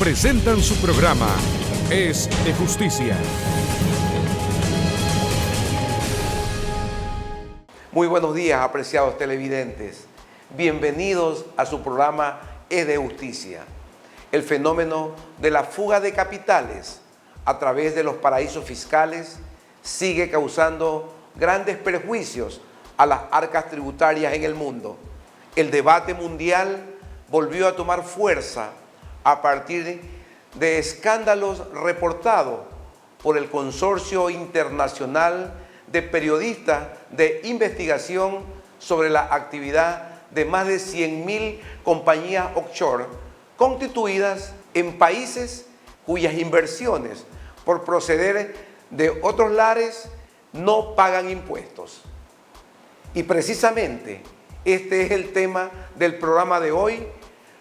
presentan su programa Es de Justicia. Muy buenos días, apreciados televidentes. Bienvenidos a su programa Es de Justicia. El fenómeno de la fuga de capitales a través de los paraísos fiscales sigue causando grandes perjuicios a las arcas tributarias en el mundo. El debate mundial volvió a tomar fuerza a partir de escándalos reportados por el Consorcio Internacional de Periodistas de Investigación sobre la actividad de más de 100.000 compañías offshore constituidas en países cuyas inversiones por proceder de otros lares no pagan impuestos. Y precisamente este es el tema del programa de hoy,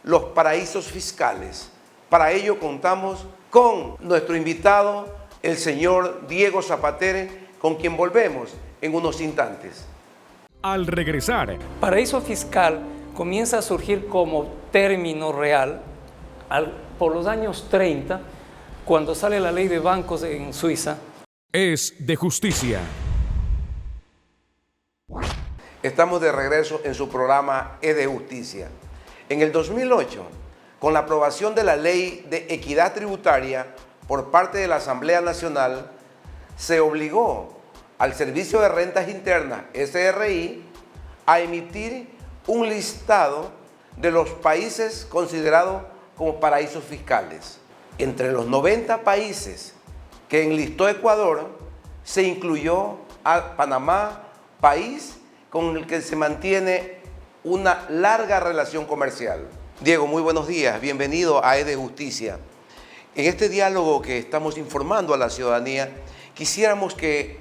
los paraísos fiscales. Para ello contamos con nuestro invitado, el señor Diego Zapater, con quien volvemos en unos instantes. Al regresar, Paraíso fiscal comienza a surgir como término real por los años 30, cuando sale la ley de bancos en Suiza. Es de Justicia. Estamos de regreso en su programa Es de Justicia. En el 2008, con la aprobación de la Ley de Equidad Tributaria por parte de la Asamblea Nacional, se obligó al Servicio de Rentas Internas, SRI, a emitir un listado de los países considerados como paraísos fiscales. Entre los 90 países que enlistó Ecuador, se incluyó a Panamá, país con el que se mantiene una larga relación comercial. Diego, muy buenos días, bienvenido a Es de Justicia. En este diálogo que estamos informando a la ciudadanía, quisiéramos que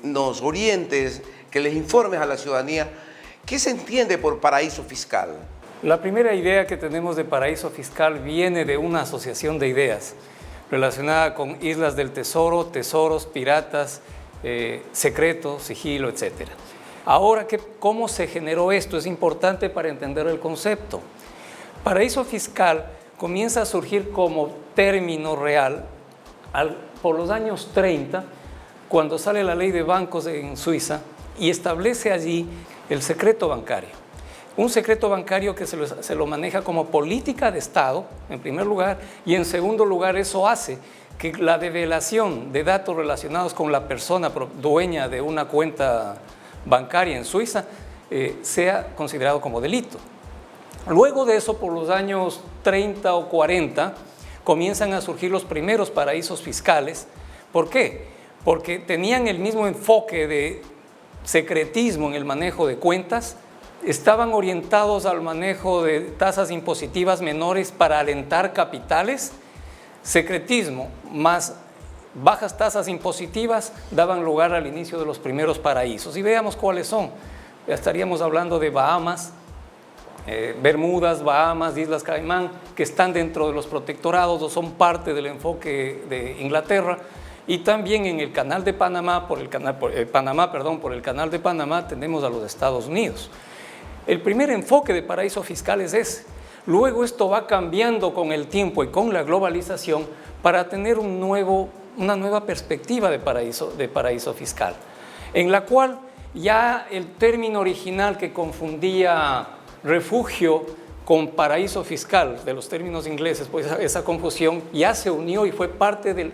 nos orientes, que les informes a la ciudadanía, ¿qué se entiende por paraíso fiscal? La primera idea que tenemos de paraíso fiscal viene de una asociación de ideas relacionada con islas del tesoro, tesoros, piratas, secreto, sigilo, etc. Ahora, ¿cómo se generó esto? Es importante para entender el concepto. Paraíso fiscal comienza a surgir como término real por los años 30, cuando sale la ley de bancos en Suiza y establece allí el secreto bancario. Un secreto bancario que se lo maneja como política de Estado, en primer lugar, y en segundo lugar eso hace que la develación de datos relacionados con la persona dueña de una cuenta bancaria en Suiza sea considerado como delito. Luego de eso, por los años 30 o 40, comienzan a surgir los primeros paraísos fiscales. ¿Por qué? Porque tenían el mismo enfoque de secretismo en el manejo de cuentas, estaban orientados al manejo de tasas impositivas menores para alentar capitales, secretismo más bajas tasas impositivas daban lugar al inicio de los primeros paraísos. Y veamos cuáles son. Ya estaríamos hablando de Bahamas, Bermudas, Bahamas, Islas Caimán, que están dentro de los protectorados o son parte del enfoque de Inglaterra. Y también en el canal de Panamá, por el canal de Panamá, tenemos a los Estados Unidos. El primer enfoque de paraíso fiscal es ese. Luego esto va cambiando con el tiempo y con la globalización para tener una nueva perspectiva de paraíso fiscal, en la cual ya el término original que confundía refugio con paraíso fiscal, de los términos ingleses, pues esa confusión ya se unió y fue parte del,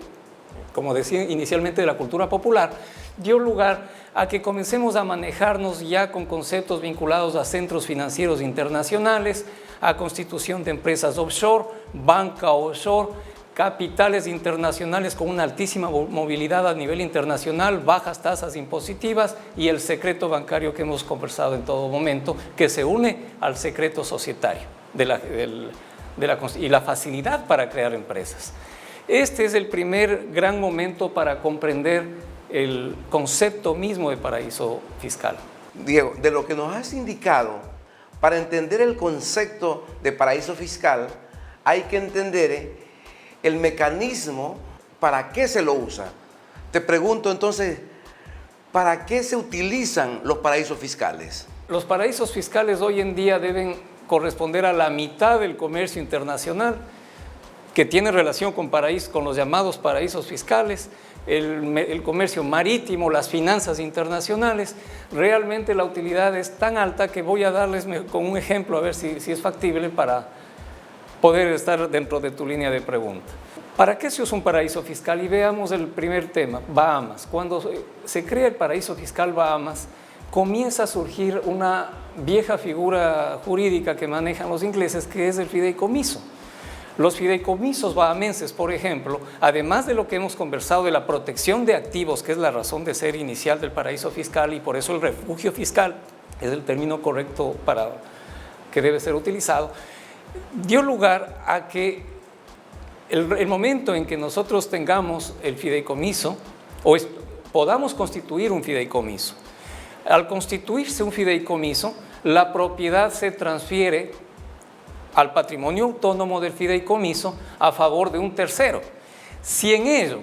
como decía inicialmente, de la cultura popular, dio lugar a que comencemos a manejarnos ya con conceptos vinculados a centros financieros internacionales, a constitución de empresas offshore, banca offshore, capitales internacionales con una altísima movilidad a nivel internacional, bajas tasas impositivas y el secreto bancario que hemos conversado en todo momento, que se une al secreto societario y la facilidad para crear empresas. Este es el primer gran momento para comprender el concepto mismo de paraíso fiscal. Diego, de lo que nos has indicado, para entender el concepto de paraíso fiscal, hay que entender el mecanismo, para qué se lo usa. Te pregunto entonces, ¿para qué se utilizan los paraísos fiscales? Los paraísos fiscales hoy en día deben corresponder a la mitad del comercio internacional que tiene relación con los llamados paraísos fiscales, el comercio marítimo, las finanzas internacionales. Realmente la utilidad es tan alta que voy a darles con un ejemplo a ver si es factible para poder estar dentro de tu línea de pregunta. ¿Para qué se usa un paraíso fiscal? Y veamos el primer tema, Bahamas. Cuando se crea el paraíso fiscal Bahamas, comienza a surgir una vieja figura jurídica que manejan los ingleses, que es el fideicomiso. Los fideicomisos bahamenses, por ejemplo, además de lo que hemos conversado de la protección de activos, que es la razón de ser inicial del paraíso fiscal, y por eso el refugio fiscal es el término correcto que debe ser utilizado, dio lugar a que el momento en que nosotros tengamos el fideicomiso o podamos constituir un fideicomiso. Al constituirse un fideicomiso, la propiedad se transfiere al patrimonio autónomo del fideicomiso a favor de un tercero. Si en ello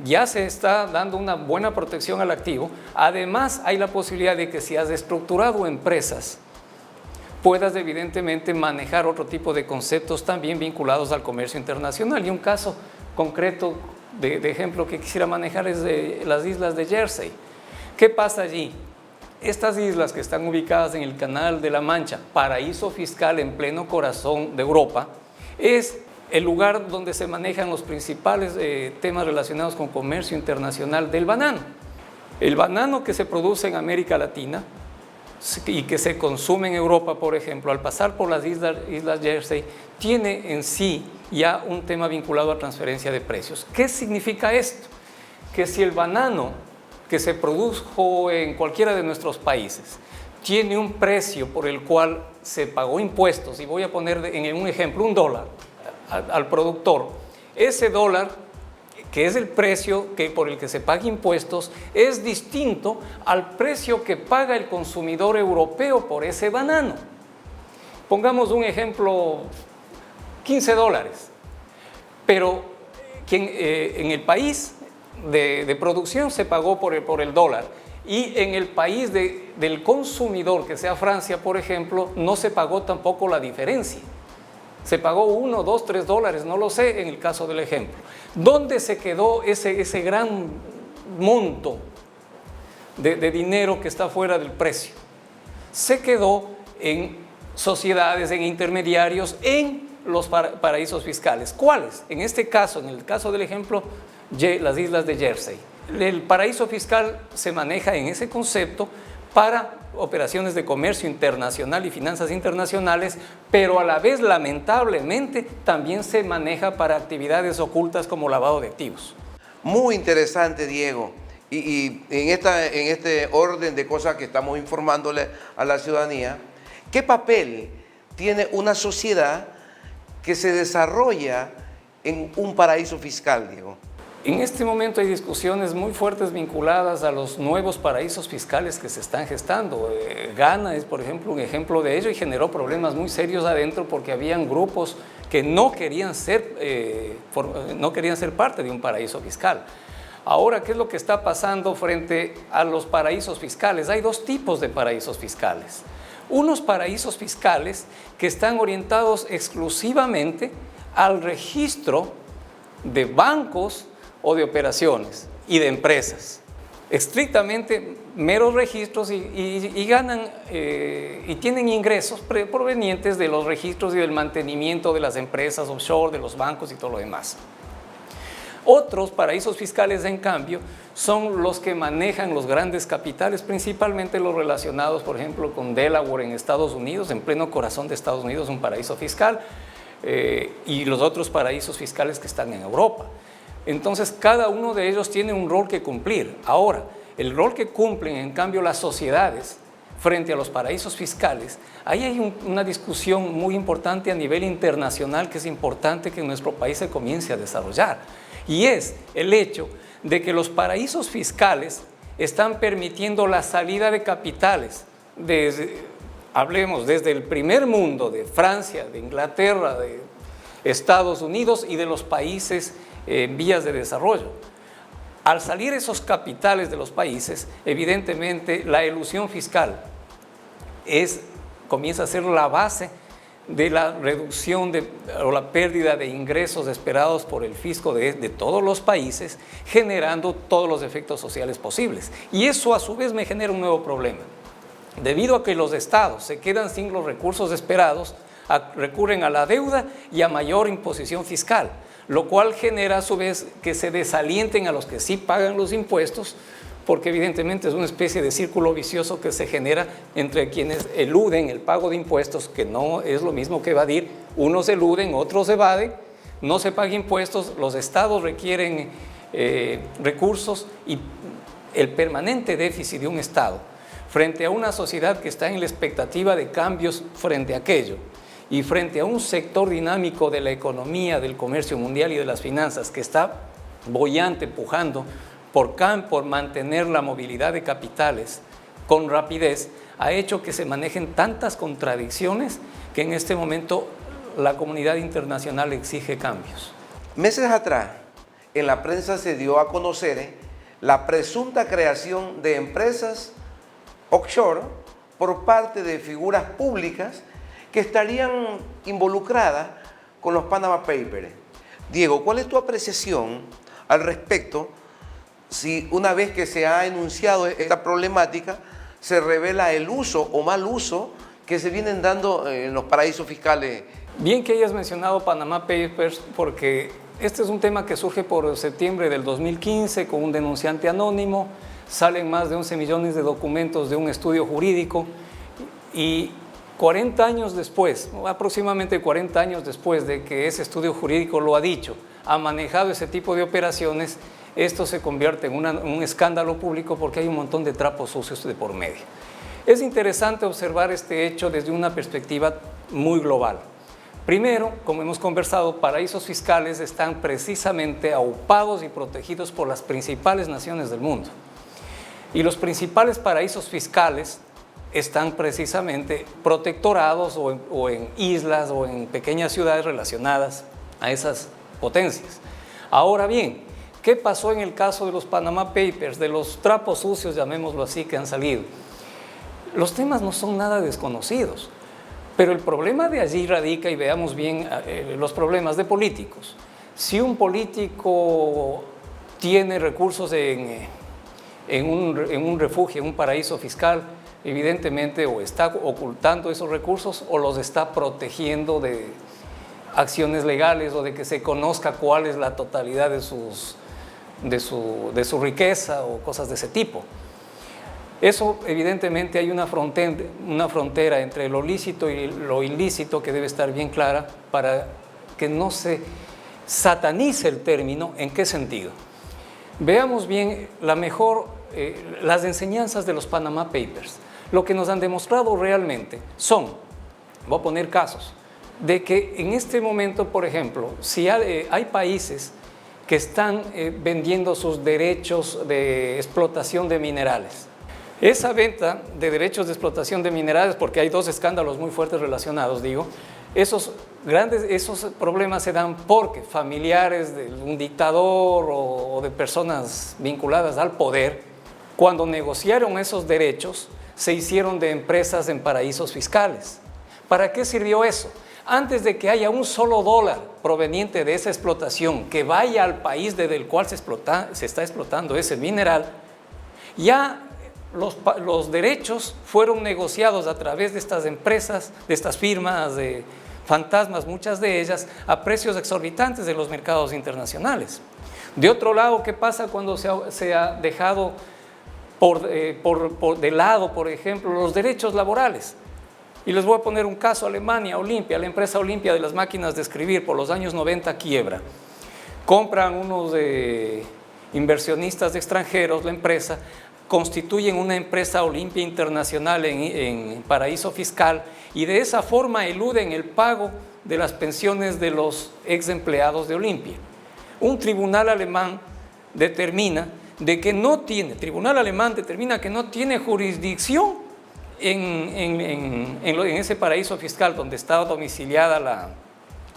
ya se está dando una buena protección al activo, además hay la posibilidad de que si has estructurado empresas, puedas evidentemente manejar otro tipo de conceptos también vinculados al comercio internacional. Y un caso concreto de ejemplo que quisiera manejar es de las islas de Jersey. ¿Qué pasa allí? Estas islas que están ubicadas en el Canal de la Mancha, paraíso fiscal en pleno corazón de Europa, es el lugar donde se manejan los principales temas relacionados con comercio internacional del banano. El banano que se produce en América Latina y que se consume en Europa, por ejemplo, al pasar por las islas Jersey, tiene en sí ya un tema vinculado a transferencia de precios. ¿Qué significa esto? Que si el banano que se produjo en cualquiera de nuestros países tiene un precio por el cual se pagó impuestos, y voy a poner en un ejemplo $1 al productor, ese dólar, que es el precio por el que se paga impuestos, es distinto al precio que paga el consumidor europeo por ese banano. Pongamos un ejemplo, $15, pero en el país de producción se pagó por el dólar, y en el país del consumidor, que sea Francia, por ejemplo, no se pagó tampoco la diferencia. Se pagó $1, $2, $3, no lo sé en el caso del ejemplo. ¿Dónde se quedó ese gran monto de dinero que está fuera del precio? Se quedó en sociedades, en intermediarios, en los paraísos fiscales. ¿Cuáles? En este caso, en el caso del ejemplo, las islas de Jersey. El paraíso fiscal se maneja en ese concepto para operaciones de comercio internacional y finanzas internacionales, pero a la vez, lamentablemente, también se maneja para actividades ocultas como lavado de activos. Muy interesante, Diego. Y en este orden de cosas que estamos informándole a la ciudadanía, ¿qué papel tiene una sociedad que se desarrolla en un paraíso fiscal, Diego? En este momento hay discusiones muy fuertes vinculadas a los nuevos paraísos fiscales que se están gestando. Ghana es, por ejemplo, un ejemplo de ello, y generó problemas muy serios adentro porque habían grupos que no querían ser parte de un paraíso fiscal. Ahora, ¿qué es lo que está pasando frente a los paraísos fiscales? Hay dos tipos de paraísos fiscales. Unos paraísos fiscales que están orientados exclusivamente al registro de bancos o de operaciones y de empresas, estrictamente meros registros, y ganan y tienen ingresos provenientes de los registros y del mantenimiento de las empresas offshore, de los bancos y todo lo demás. Otros paraísos fiscales, en cambio, son los que manejan los grandes capitales, principalmente los relacionados, por ejemplo, con Delaware en Estados Unidos, en pleno corazón de Estados Unidos, un paraíso fiscal, y los otros paraísos fiscales que están en Europa. Entonces, cada uno de ellos tiene un rol que cumplir. Ahora, el rol que cumplen, en cambio, las sociedades frente a los paraísos fiscales, ahí hay una discusión muy importante a nivel internacional que es importante que en nuestro país se comience a desarrollar. Y es el hecho de que los paraísos fiscales están permitiendo la salida de capitales, hablemos desde el primer mundo, de Francia, de Inglaterra, de Estados Unidos y de los países en vías de desarrollo. Al salir esos capitales de los países, evidentemente la elusión fiscal comienza a ser la base de la reducción o la pérdida de ingresos esperados por el fisco de todos los países, generando todos los efectos sociales posibles. Y eso a su vez me genera un nuevo problema. Debido a que los estados se quedan sin los recursos esperados, recurren a la deuda y a mayor imposición fiscal, lo cual genera a su vez que se desalienten a los que sí pagan los impuestos, porque evidentemente es una especie de círculo vicioso que se genera entre quienes eluden el pago de impuestos, que no es lo mismo que evadir. Unos eluden, otros evaden, no se pagan impuestos, los estados requieren recursos y el permanente déficit de un estado frente a una sociedad que está en la expectativa de cambios frente a aquello y frente a un sector dinámico de la economía, del comercio mundial y de las finanzas que está boyante, pujando por mantener la movilidad de capitales con rapidez, ha hecho que se manejen tantas contradicciones que en este momento la comunidad internacional exige cambios. Meses atrás, en la prensa se dio a conocer la presunta creación de empresas offshore por parte de figuras públicas que estarían involucradas con los Panama Papers. Diego, ¿cuál es tu apreciación al respecto si una vez que se ha enunciado esta problemática se revela el uso o mal uso que se vienen dando en los paraísos fiscales? Bien que hayas mencionado Panama Papers, porque este es un tema que surge por septiembre del 2015 con un denunciante anónimo. Salen más de 11 millones de documentos de un estudio jurídico y 40 años después, aproximadamente 40 años después de que ese estudio jurídico lo ha dicho, ha manejado ese tipo de operaciones, esto se convierte en un escándalo público porque hay un montón de trapos sucios de por medio. Es interesante observar este hecho desde una perspectiva muy global. Primero, como hemos conversado, paraísos fiscales están precisamente aupados y protegidos por las principales naciones del mundo. Y los principales paraísos fiscales están precisamente protectorados o en islas o en pequeñas ciudades relacionadas a esas potencias. Ahora bien, ¿qué pasó en el caso de los Panama Papers, de los trapos sucios, llamémoslo así, que han salido? Los temas no son nada desconocidos, pero el problema de allí radica, y veamos bien los problemas de políticos. Si un político tiene recursos en un refugio, en un paraíso fiscal, evidentemente o está ocultando esos recursos o los está protegiendo de acciones legales o de que se conozca cuál es la totalidad de su riqueza o cosas de ese tipo. Eso evidentemente hay una frontera entre lo lícito y lo ilícito que debe estar bien clara para que no se satanice el término. ¿En qué sentido? Veamos bien las enseñanzas de los Panama Papers. Lo que nos han demostrado realmente son, voy a poner casos, de que en este momento, por ejemplo, si hay países que están vendiendo sus derechos de explotación de minerales. Esa venta de derechos de explotación de minerales, porque hay dos escándalos muy fuertes relacionados, digo, esos problemas se dan porque familiares de un dictador o de personas vinculadas al poder, cuando negociaron esos derechos, se hicieron de empresas en paraísos fiscales. ¿Para qué sirvió eso? Antes de que haya un solo dólar proveniente de esa explotación que vaya al país desde el cual se está explotando ese mineral, ya los derechos fueron negociados a través de estas empresas, de estas firmas de fantasmas, muchas de ellas, a precios exorbitantes de los mercados internacionales. De otro lado, ¿qué pasa cuando se ha dejado de lado, por ejemplo, los derechos laborales? Y les voy a poner un caso: Alemania, Olimpia, la empresa Olimpia de las máquinas de escribir, por los años 90 quiebra. Compran unos inversionistas extranjeros la empresa, constituyen una empresa Olimpia Internacional en paraíso fiscal y de esa forma eluden el pago de las pensiones de los ex empleados de Olimpia. Un tribunal alemán determina que no tiene jurisdicción en ese paraíso fiscal donde estaba domiciliada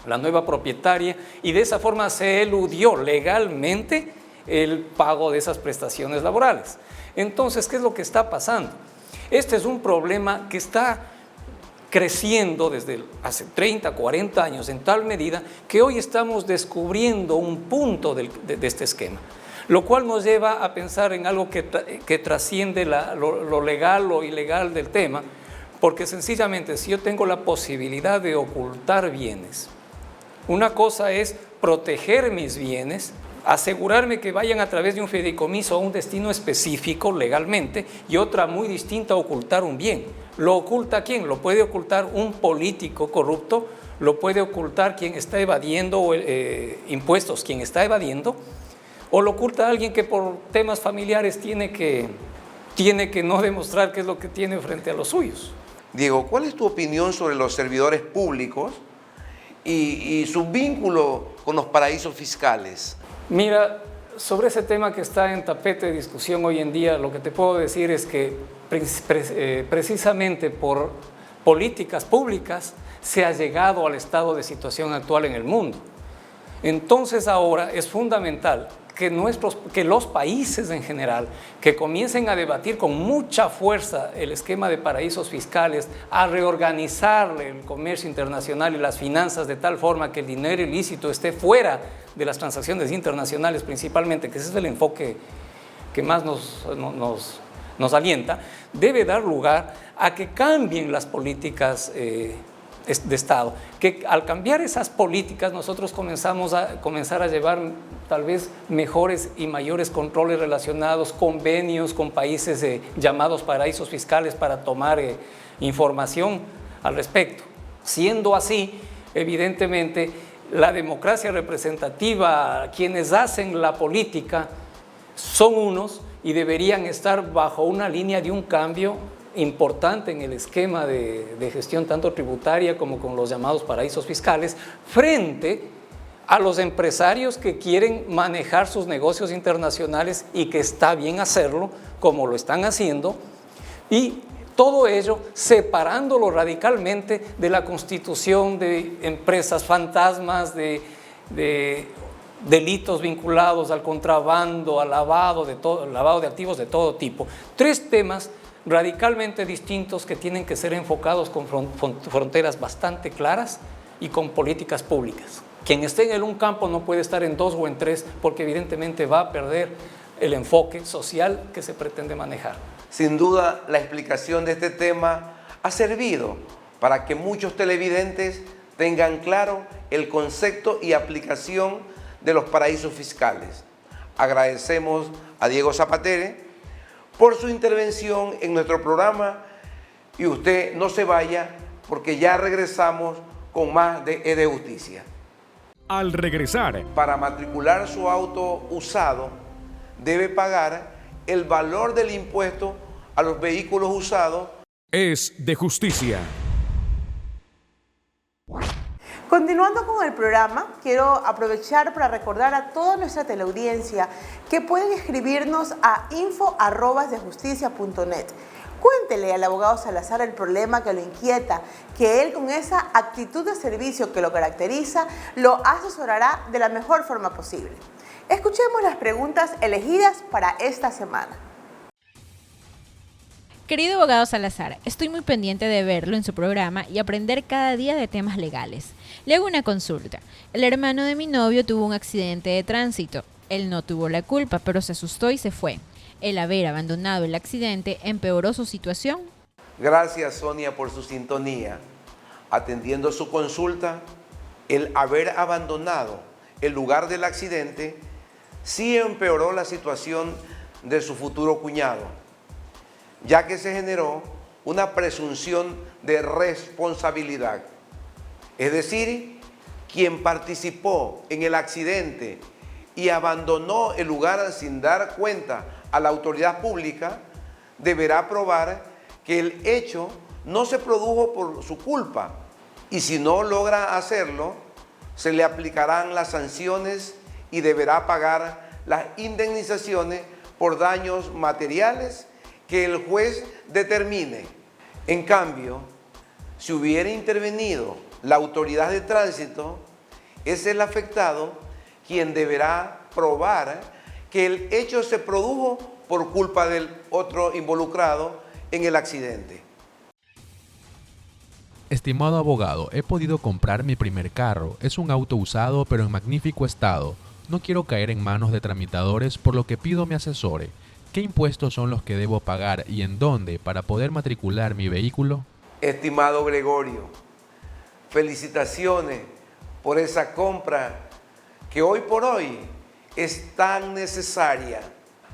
la nueva propietaria, y de esa forma se eludió legalmente el pago de esas prestaciones laborales. Entonces, ¿qué es lo que está pasando? Este es un problema que está creciendo desde hace 30, 40 años en tal medida que hoy estamos descubriendo un punto de este esquema, lo cual nos lleva a pensar en algo que trasciende lo legal o ilegal del tema, porque sencillamente si yo tengo la posibilidad de ocultar bienes, una cosa es proteger mis bienes, asegurarme que vayan a través de un fideicomiso a un destino específico legalmente, y otra muy distinta, ocultar un bien. ¿Lo oculta quién? Lo puede ocultar un político corrupto, lo puede ocultar quien está evadiendo impuestos, quien está evadiendo, o lo oculta alguien que por temas familiares tiene que no demostrar qué es lo que tiene frente a los suyos. Diego, ¿cuál es tu opinión sobre los servidores públicos y su vínculo con los paraísos fiscales? Mira, sobre ese tema que está en tapete de discusión hoy en día, lo que te puedo decir es que precisamente por políticas públicas se ha llegado al estado de situación actual en el mundo. Entonces ahora es fundamental que los países en general que comiencen a debatir con mucha fuerza el esquema de paraísos fiscales, a reorganizar el comercio internacional y las finanzas de tal forma que el dinero ilícito esté fuera de las transacciones internacionales principalmente, que ese es el enfoque que más nos alienta, debe dar lugar a que cambien las políticas de Estado, que al cambiar esas políticas nosotros comenzar a llevar tal vez mejores y mayores controles relacionados, convenios con países llamados paraísos fiscales para tomar información al respecto. Siendo así, evidentemente, la democracia representativa, quienes hacen la política, son unos y deberían estar bajo una línea de un cambio importante en el esquema de gestión tanto tributaria como con los llamados paraísos fiscales, frente a los empresarios que quieren manejar sus negocios internacionales y que está bien hacerlo como lo están haciendo, y todo ello separándolo radicalmente de la constitución de empresas fantasmas, de delitos vinculados al contrabando, al lavado de activos de todo tipo. Tres temas radicalmente distintos que tienen que ser enfocados con fronteras bastante claras y con políticas públicas. Quien esté en un campo no puede estar en dos o en tres, porque evidentemente va a perder el enfoque social que se pretende manejar. Sin duda, la explicación de este tema ha servido para que muchos televidentes tengan claro el concepto y aplicación de los paraísos fiscales. Agradecemos a Diego Zapatere por su intervención en nuestro programa, y usted no se vaya porque ya regresamos con más de E de Justicia. Al regresar, Para matricular su auto usado, debe pagar el valor del impuesto a los vehículos usados. Es de Justicia. Continuando con el programa, quiero aprovechar para recordar a toda nuestra teleaudiencia que pueden escribirnos a info@dejusticia.net. Cuéntele al abogado Salazar el problema que lo inquieta, que él, con esa actitud de servicio que lo caracteriza, lo asesorará de la mejor forma posible. Escuchemos las preguntas elegidas para esta semana. Querido abogado Salazar, estoy muy pendiente de verlo en su programa y aprender cada día de temas legales. Le hago una consulta. El hermano de mi novio tuvo un accidente de tránsito. Él no tuvo la culpa, pero se asustó y se fue. El haber abandonado el accidente empeoró su situación. Gracias, Sonia, por su sintonía. Atendiendo su consulta, el haber abandonado el lugar del accidente sí empeoró la situación de su futuro cuñado, ya que se generó una presunción de responsabilidad. Es decir, quien participó en el accidente y abandonó el lugar sin dar cuenta a la autoridad pública, deberá probar que el hecho no se produjo por su culpa, y si no logra hacerlo, se le aplicarán las sanciones y deberá pagar las indemnizaciones por daños materiales que el juez determine. En cambio, si hubiera intervenido la autoridad de tránsito, es el afectado quien deberá probar que el hecho se produjo por culpa del otro involucrado en el accidente. Estimado abogado, he podido comprar mi primer carro. Es un auto usado pero en magnífico estado. No quiero caer en manos de tramitadores, por lo que pido me asesore. ¿Qué impuestos son los que debo pagar y en dónde para poder matricular mi vehículo? Estimado Gregorio, felicitaciones por esa compra que hoy por hoy es tan necesaria.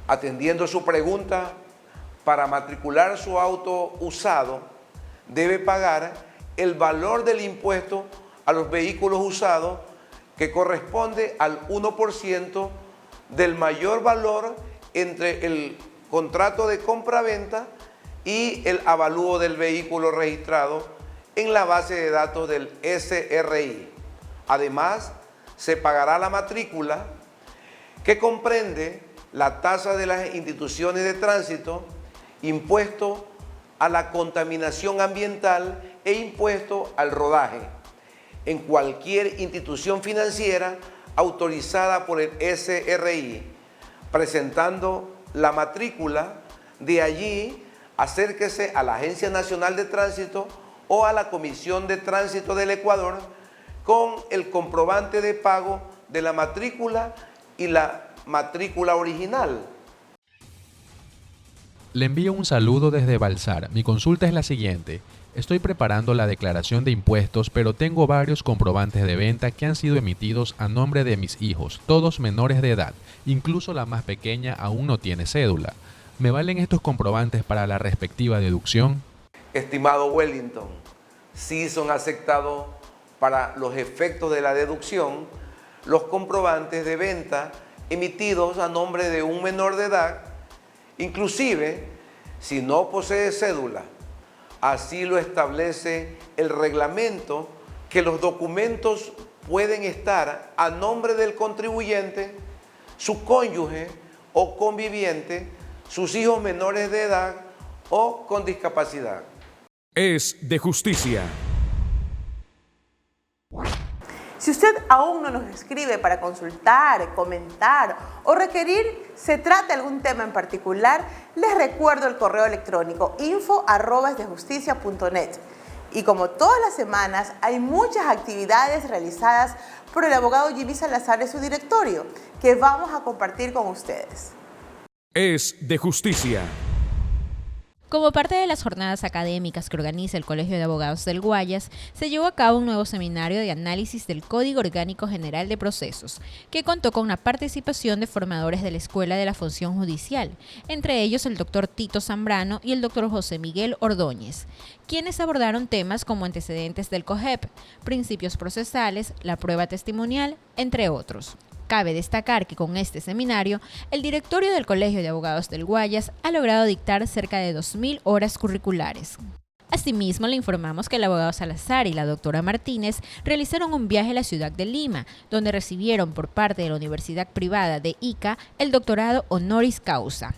Atendiendo su pregunta, para matricular su auto usado, debe pagar el valor del impuesto a los vehículos usados que corresponde al 1% del mayor valor entre el contrato de compra-venta y el avalúo del vehículo registrado en la base de datos del SRI. Además, se pagará la matrícula que comprende la tasa de las instituciones de tránsito, impuesto a la contaminación ambiental e impuesto al rodaje en cualquier institución financiera autorizada por el SRI, presentando la matrícula. De allí, acérquese a la Agencia Nacional de Tránsito o a la Comisión de Tránsito del Ecuador con el comprobante de pago de la matrícula y la matrícula original. Le envío un saludo desde Balsar. Mi consulta es la siguiente. Estoy preparando la declaración de impuestos, pero tengo varios comprobantes de venta que han sido emitidos a nombre de mis hijos, todos menores de edad. Incluso la más pequeña aún no tiene cédula. ¿Me valen estos comprobantes para la respectiva deducción? Estimado Wellington, sí son aceptados para los efectos de la deducción los comprobantes de venta emitidos a nombre de un menor de edad, inclusive si no posee cédula. Así lo establece el reglamento, que los documentos pueden estar a nombre del contribuyente, su cónyuge o conviviente, sus hijos menores de edad o con discapacidad. Es de justicia. Si usted aún no nos escribe para consultar, comentar o requerir se trate algún tema en particular, les recuerdo el correo electrónico info@esdejusticia.net. Y como todas las semanas, hay muchas actividades realizadas por el abogado Jimmy Salazar y su directorio que vamos a compartir con ustedes. Es de justicia. Como parte de las jornadas académicas que organiza el Colegio de Abogados del Guayas, se llevó a cabo un nuevo seminario de análisis del Código Orgánico General de Procesos, que contó con la participación de formadores de la Escuela de la Función Judicial, entre ellos el doctor Tito Zambrano y el doctor José Miguel Ordóñez, quienes abordaron temas como antecedentes del COGEP, principios procesales, la prueba testimonial, entre otros. Cabe destacar que con este seminario, el directorio del Colegio de Abogados del Guayas ha logrado dictar cerca de 2.000 horas curriculares. Asimismo, le informamos que el abogado Salazar y la doctora Martínez realizaron un viaje a la ciudad de Lima, donde recibieron por parte de la Universidad Privada de Ica el doctorado honoris causa.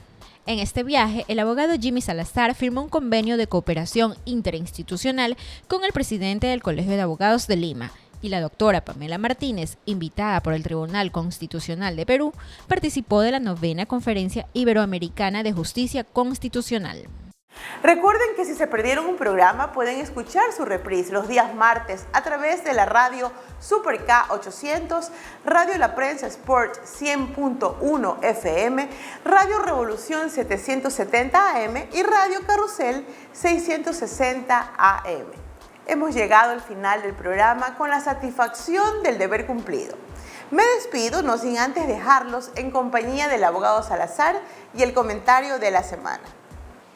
En este viaje, el abogado Jimmy Salazar firmó un convenio de cooperación interinstitucional con el presidente del Colegio de Abogados de Lima, y la doctora Pamela Martínez, invitada por el Tribunal Constitucional de Perú, participó de la 9ª Conferencia Iberoamericana de Justicia Constitucional. Recuerden que si se perdieron un programa pueden escuchar su reprise los días martes a través de la radio Super K 800, Radio La Prensa Sport 100.1 FM, Radio Revolución 770 AM y Radio Carrusel 660 AM. Hemos llegado al final del programa con la satisfacción del deber cumplido. Me despido, no sin antes dejarlos en compañía del abogado Salazar y el comentario de la semana.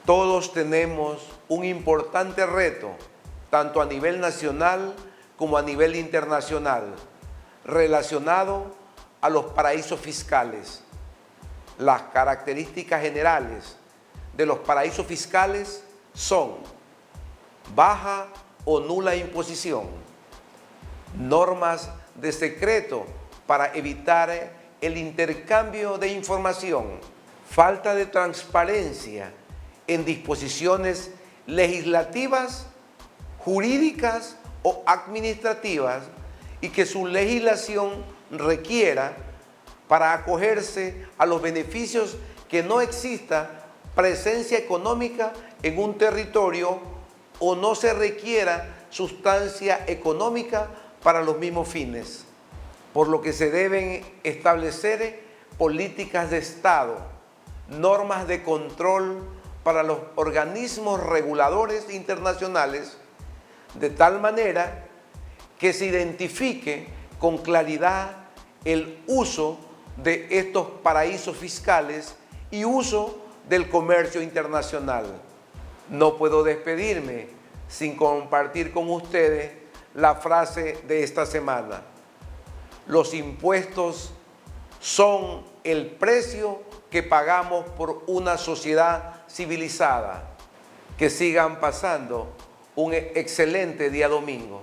Todos tenemos un importante reto, tanto a nivel nacional como a nivel internacional, relacionado a los paraísos fiscales. Las características generales de los paraísos fiscales son baja o nula imposición, normas de secreto para evitar el intercambio de información, falta de transparencia en disposiciones legislativas, jurídicas o administrativas y que su legislación requiera para acogerse a los beneficios que no exista presencia económica en un territorio o no se requiera sustancia económica para los mismos fines, por lo que se deben establecer políticas de Estado, normas de control para los organismos reguladores internacionales, de tal manera que se identifique con claridad el uso de estos paraísos fiscales y uso del comercio internacional. No puedo despedirme sin compartir con ustedes la frase de esta semana. Los impuestos son el precio que pagamos por una sociedad civilizada. Que sigan pasando un excelente día domingo.